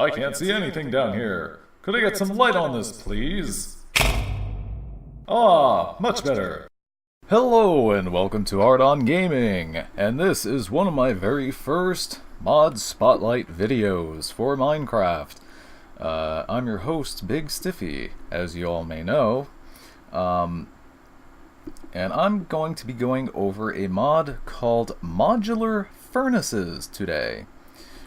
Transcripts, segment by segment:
I can't see anything down here. Could I get some light on this, please? Ah, much better. Hello and welcome to Art on Gaming, and this is one of my very first mod spotlight videos for Minecraft. I'm your host, Big Stiffy, as you all may know, and I'm going to be going over a mod called Modular Furnaces today.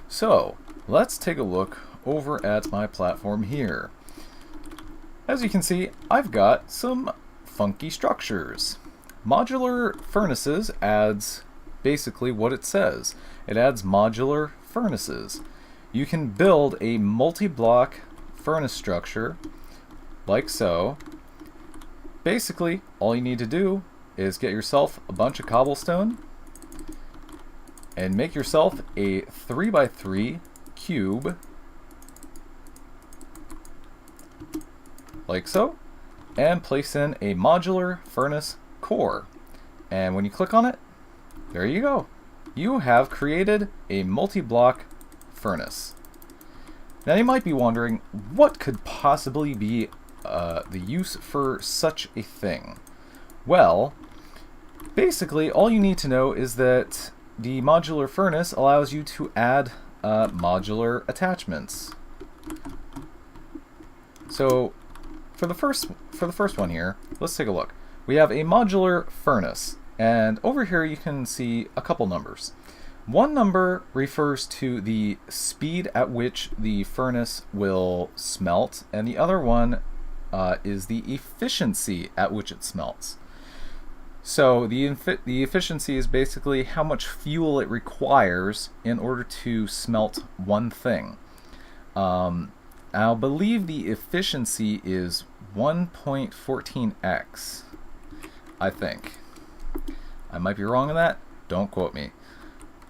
So, let's take a look over at my platform here. As you can see, I've got some funky structures. Modular Furnaces adds basically what it says. It adds modular furnaces. You can build a multi-block furnace structure like so. Basically, all you need to do is get yourself a bunch of cobblestone and make yourself a 3x3 cube like so, and place in a modular furnace core. And when you click on it, there you go. You have created a multi-block furnace. Now you might be wondering, what could possibly be the use for such a thing? Well, basically all you need to know is that the modular furnace allows you to add modular attachments. So for the first one here, let's take a look. We have a modular furnace, and over here you can see a couple numbers. One number refers to the speed at which the furnace will smelt, and the other one is the efficiency at which it smelts. So the efficiency is basically how much fuel it requires in order to smelt one thing. I believe the efficiency is 1.14x, I think. I might be wrong on that, don't quote me.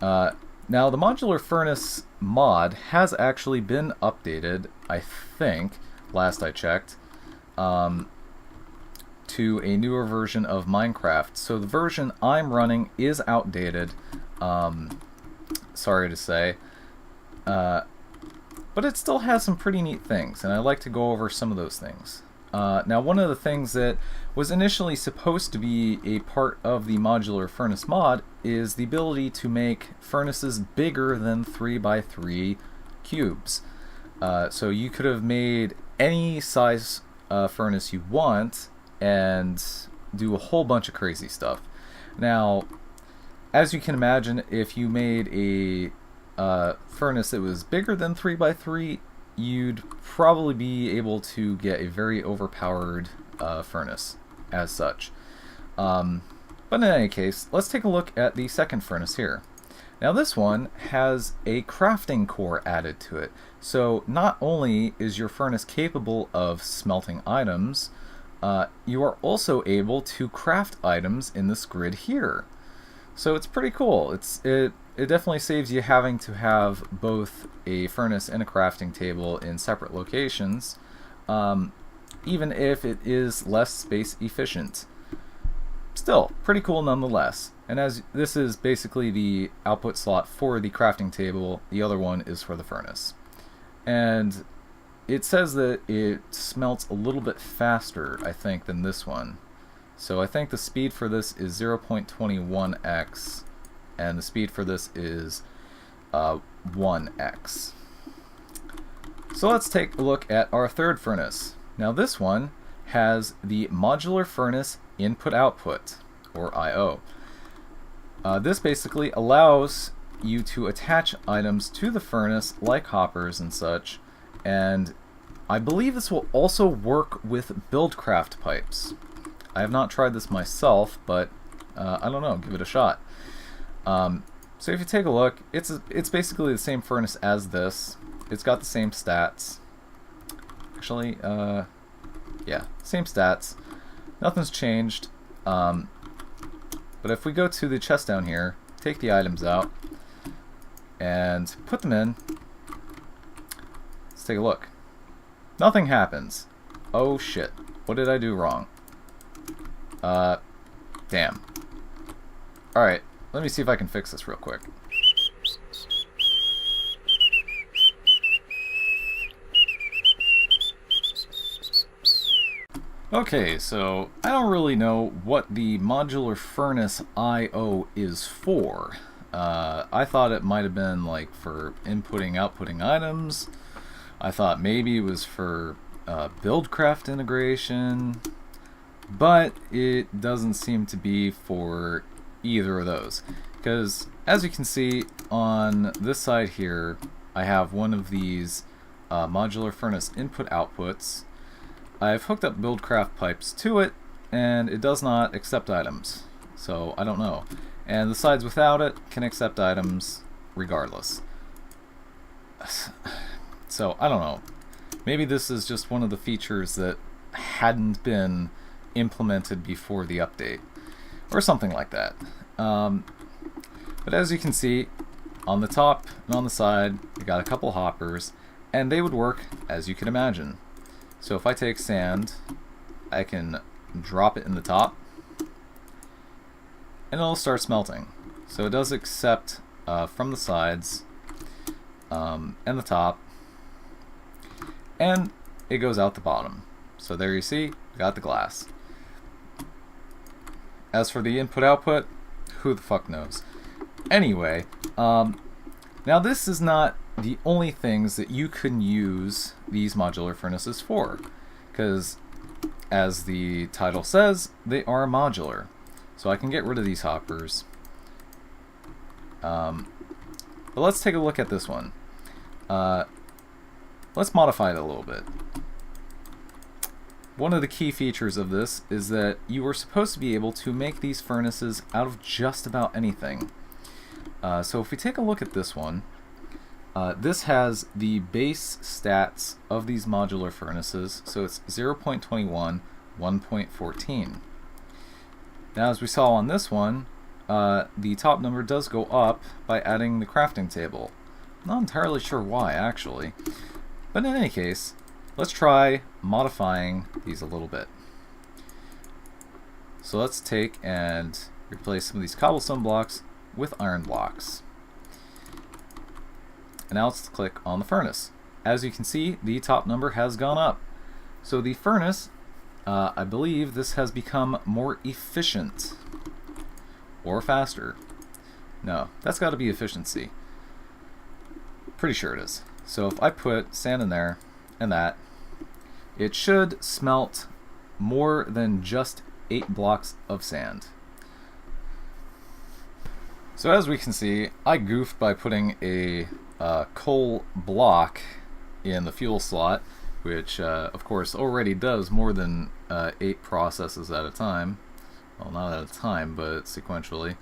Now the modular furnace mod has actually been updated, I think, last I checked, to a newer version of Minecraft. So the version I'm running is outdated, sorry to say, but it still has some pretty neat things, and I'd like to go over some of those things. Now one of the things that was initially supposed to be a part of the modular furnace mod is the ability to make furnaces bigger than 3x3 cubes. So you could have made any size furnace you want and do a whole bunch of crazy stuff. Now, as you can imagine, if you made a furnace that was bigger than 3x3, you'd probably be able to get a very overpowered furnace as such. But in any case, let's take a look at the second furnace here. Now this one has a crafting core added to it. So not only is your furnace capable of smelting items, you are also able to craft items in this grid here. So it's pretty cool. It definitely saves you having to have both a furnace and a crafting table in separate locations, even if it is less space efficient. Still, pretty cool nonetheless. And as this is basically the output slot for the crafting table, the other one is for the furnace. And it says that it smelts a little bit faster, I think, than this one. So I think the speed for this is 0.21x, and the speed for this is 1x. So let's take a look at our third furnace. Now this one has the modular furnace input-output, or I/O. This basically allows you to attach items to the furnace like hoppers and such, and I believe this will also work with buildcraft pipes. I have not tried this myself, but I don't know, give it a shot. So if you take a look, it's basically the same furnace as this. It's got the same stats. Actually, yeah, same stats. Nothing's changed. But if we go to the chest down here, take the items out, and put them in, let's take a look. Nothing happens. Oh shit, what did I do wrong? Damn. Alright, let me see if I can fix this real quick. Okay, so I don't really know what the modular furnace I/O is for. I thought it might have been like for inputting, outputting items. I thought maybe it was for buildcraft integration, but it doesn't seem to be for either of those. Because as you can see on this side here, I have one of these modular furnace input outputs. I've hooked up buildcraft pipes to it, and it does not accept items. So I don't know. And the sides without it can accept items regardless. So I don't know. Maybe this is just one of the features that hadn't been implemented before the update, or something like that. But as you can see, on the top and on the side, you got a couple hoppers, and they would work as you can imagine. So if I take sand, I can drop it in the top, and it'll start smelting. So it does accept from the sides and the top, and it goes out the bottom. So there you see, we got the glass. As for the input-output, who the fuck knows? Anyway, now this is not the only things that you can use these modular furnaces for, because as the title says, they are modular. So I can get rid of these hoppers. But let's take a look at this one. Let's modify it a little bit. One of the key features of this is that you are supposed to be able to make these furnaces out of just about anything. So if we take a look at this one, this has the base stats of these modular furnaces, so it's 0.21, 1.14. Now as we saw on this one, the top number does go up by adding the crafting table. Not entirely sure why, actually. But in any case, let's try modifying these a little bit. So let's take and replace some of these cobblestone blocks with iron blocks. And now let's click on the furnace. As you can see, the top number has gone up. So the furnace, I believe this has become more efficient. Or faster. No, that's got to be efficiency. Pretty sure it is. So if I put sand in there, and that, it should smelt more than just 8 blocks of sand. So as we can see, I goofed by putting a coal block in the fuel slot, which of course already does more than 8 processes at a time. Well, not at a time, but sequentially.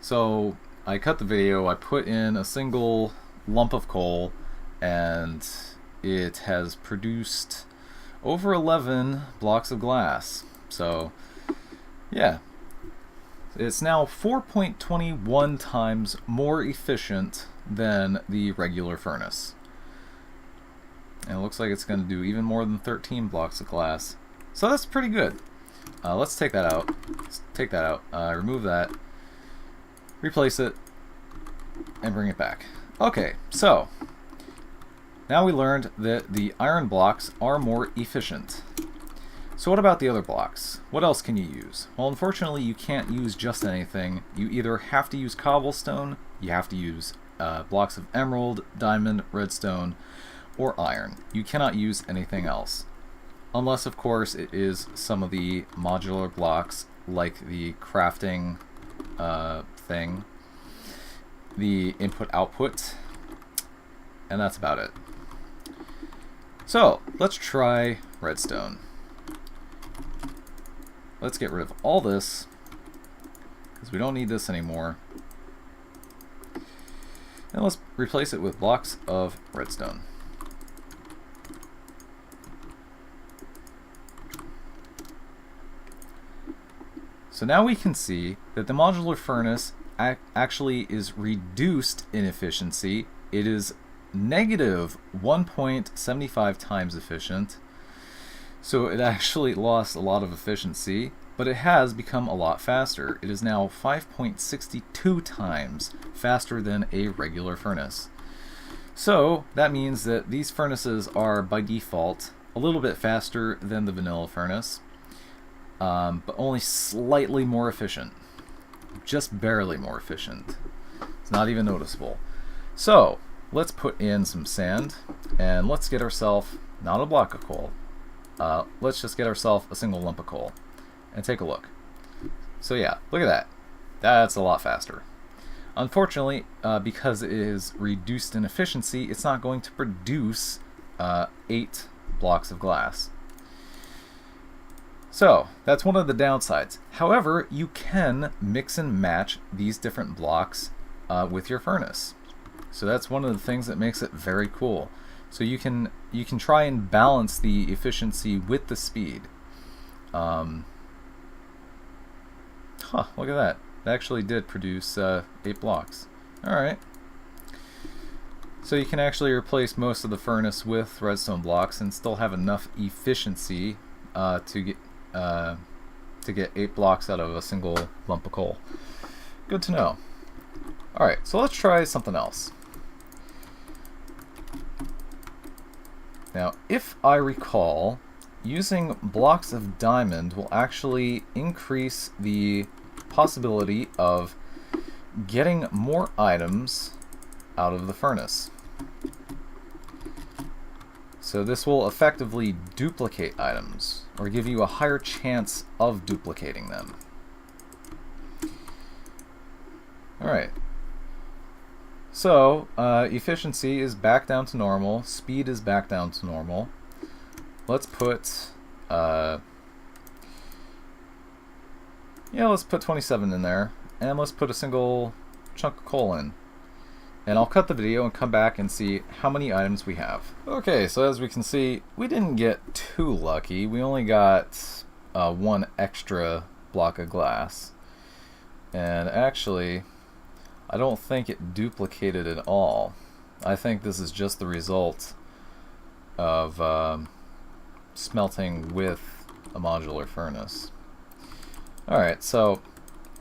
So I cut the video, I put in a single lump of coal, and it has produced over 11 blocks of glass. So yeah, it's now 4.21 times more efficient than the regular furnace. And it looks like it's going to do even more than 13 blocks of glass. So that's pretty good. Let's take that out. Remove that. Replace it. And bring it back. Okay, so now we learned that the iron blocks are more efficient. So what about the other blocks? What else can you use? Well, unfortunately, you can't use just anything. You either have to use cobblestone, you have to use blocks of emerald, diamond, redstone, or iron. You cannot use anything else. Unless, of course, it is some of the modular blocks, like the crafting thing, the input-output, and that's about it. So, let's try redstone. Let's get rid of all this, because we don't need this anymore. And let's replace it with blocks of redstone. So now we can see that the modular furnace actually is reduced in efficiency. It is negative 1.75 times efficient. So it actually lost a lot of efficiency, but it has become a lot faster. It is now 5.62 times faster than a regular furnace. So that means that these furnaces are by default a little bit faster than the vanilla furnace, but only slightly more efficient. Just barely more efficient. It's not even noticeable. So let's put in some sand, and let's get ourselves not a block of coal. Let's just get ourselves a single lump of coal and take a look. So yeah, look at that. That's a lot faster. Unfortunately, because it is reduced in efficiency, it's not going to produce 8 blocks of glass. So that's one of the downsides. However, you can mix and match these different blocks with your furnace. So that's one of the things that makes it very cool. So you can try and balance the efficiency with the speed. Look at that. It actually did produce 8 blocks. Alright. So you can actually replace most of the furnace with redstone blocks and still have enough efficiency to get 8 blocks out of a single lump of coal. Good to know. Alright, so let's try something else. Now, if I recall, using blocks of diamond will actually increase the possibility of getting more items out of the furnace. So this will effectively duplicate items, or give you a higher chance of duplicating them. Alright. So, efficiency is back down to normal, speed is back down to normal. Let's put, let's put 27 in there, and let's put a single chunk of coal in. And I'll cut the video and come back and see how many items we have. Okay, so as we can see, we didn't get too lucky. We only got 1 extra block of glass. And actually, I don't think it duplicated at all. I think this is just the result of smelting with a modular furnace. Alright, so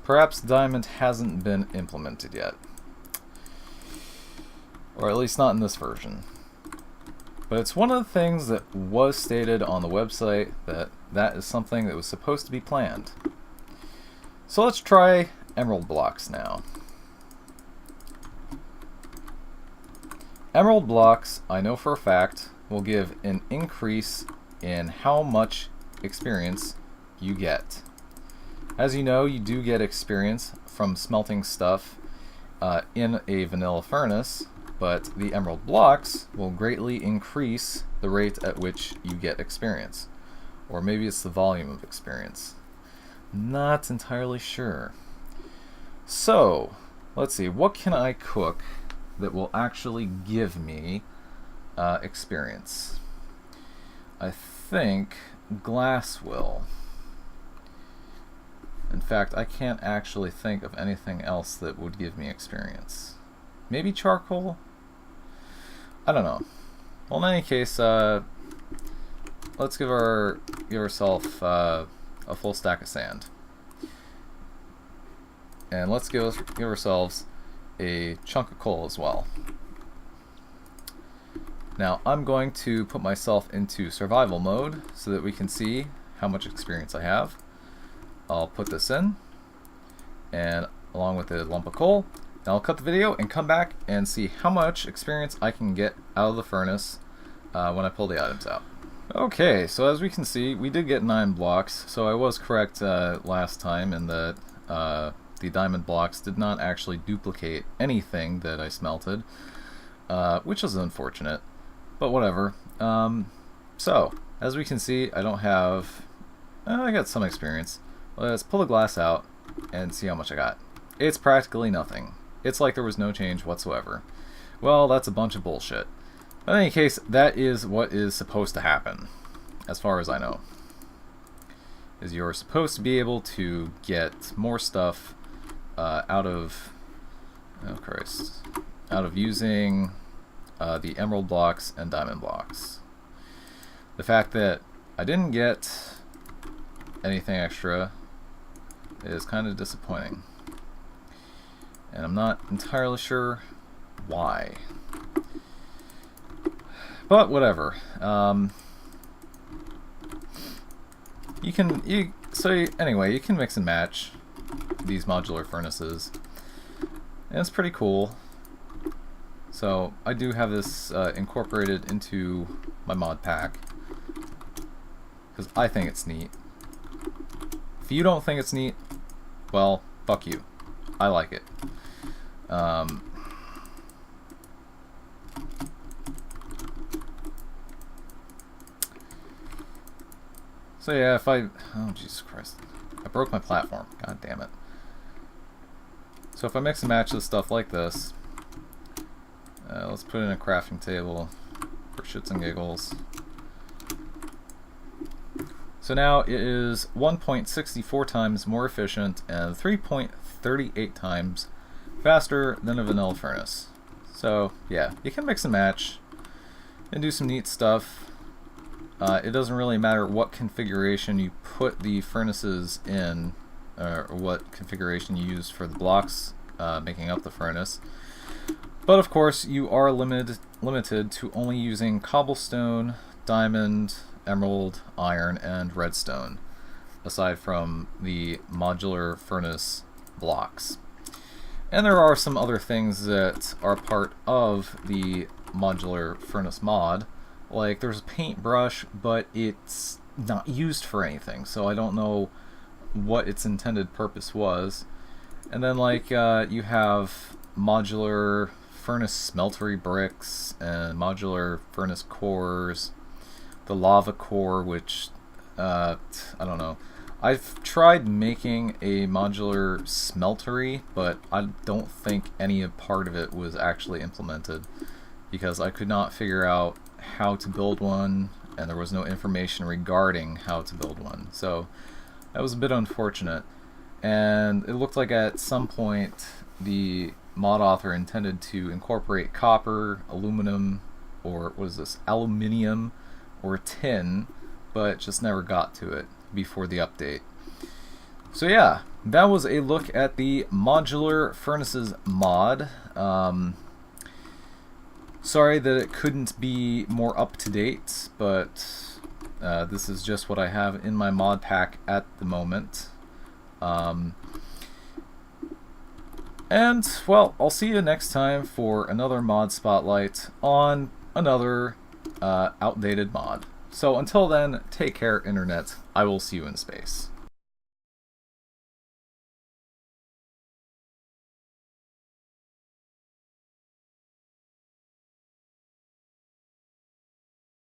perhaps diamond hasn't been implemented yet. Or at least not in this version. But it's one of the things that was stated on the website that is something that was supposed to be planned. So let's try emerald blocks now. Emerald blocks, I know for a fact, will give an increase in how much experience you get. As you know, you do get experience from smelting stuff in a vanilla furnace, but the emerald blocks will greatly increase the rate at which you get experience. Or maybe it's the volume of experience. Not entirely sure. So, let's see, what can I cook that will actually give me experience? I think glass will. In fact, I can't actually think of anything else that would give me experience. Maybe charcoal? I don't know. Well, in any case, let's give ourselves a full stack of sand. And let's give ourselves a chunk of coal as well. Now, I'm going to put myself into survival mode so that we can see how much experience I have. I'll put this in, and along with a lump of coal. Now I'll cut the video and come back and see how much experience I can get out of the furnace when I pull the items out. Okay, so as we can see, we did get 9 blocks, so I was correct last time in that the diamond blocks did not actually duplicate anything that I smelted, which is unfortunate, but whatever. So, as we can see, I don't have... I got some experience. Let's pull the glass out and see how much I got. It's practically nothing. It's like there was no change whatsoever. Well, that's a bunch of bullshit. But in any case, that is what is supposed to happen, as far as I know. Is you're supposed to be able to get more stuff out of... oh Christ. Out of using the emerald blocks and diamond blocks. The fact that I didn't get anything extra is kind of disappointing. And I'm not entirely sure why. But whatever. Anyway, you can mix and match these modular furnaces, and it's pretty cool. So I do have this incorporated into my mod pack because I think it's neat. If you don't think it's neat, well, fuck you. I like it. So yeah, oh Jesus Christ, I broke my platform. God damn it. So if I mix and match this stuff like this, let's put in a crafting table for shits and giggles. So now it is 1.64 times more efficient and 3.38 times faster than a vanilla furnace. So yeah, you can mix and match and do some neat stuff. It doesn't really matter what configuration you put the furnaces in, or what configuration you use for the blocks making up the furnace. But of course, you are limited to only using cobblestone, diamond, emerald, iron, and redstone, aside from the modular furnace blocks. And there are some other things that are part of the modular furnace mod. Like, there's a paintbrush, but it's not used for anything, so I don't know what its intended purpose was. And then, like, you have modular furnace smeltery bricks and modular furnace cores, the lava core, which, I don't know. I've tried making a modular smeltery, but I don't think any part of it was actually implemented, because I could not figure out how to build one, and there was no information regarding how to build one. So that was a bit unfortunate. And it looked like at some point the mod author intended to incorporate copper, aluminum, or what is this, aluminium or tin, but just never got to it before the update. So yeah, that was a look at the modular furnaces mod. Sorry that it couldn't be more up to date, but this is just what I have in my mod pack at the moment. And, well, I'll see you next time for another mod spotlight on another outdated mod. So until then, take care, Internet. I will see you in space.